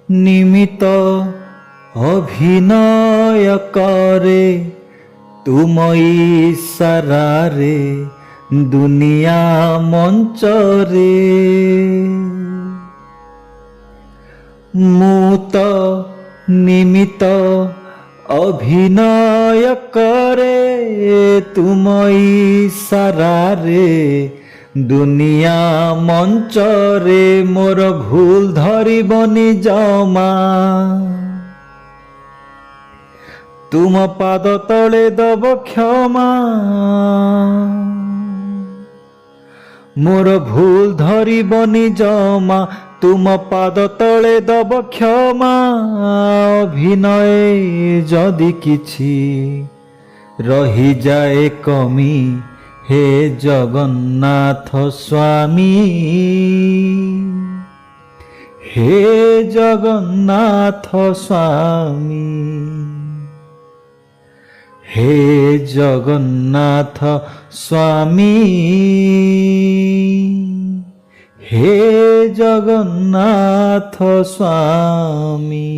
নিমিত অভিনয় করে তুমই ইশারারে দুনিয়া মঞ্চরে। ମୁଁ ତ ନିମିତ ଅଭିନୟ କରେ ତୁମ ଇଶାରାରେ ଦୁନିଆ ମଞ୍ଚରେ। ମୋର ଭୁଲ ଧରିବନି ଜମା, ତୁମ ପାଦ ତଳେ ଦବ କ୍ଷମା। ମୋର ଭୁଲ ଧରିବନି ଜମା, ତୁମ ପାଦ ତଳେ ଦବ କ୍ଷମା। ଅଭିନୟ ଯଦି କିଛି ରହିଯାଏ କମି, ହେ ଜଗନ୍ନାଥ ସ୍ୱାମୀ, ହେ ଜଗନ୍ନାଥ ସ୍ୱାମୀ, ହେ ଜଗନ୍ନାଥ ସ୍ୱାମୀ, हे जगन्नाथ स्वामी।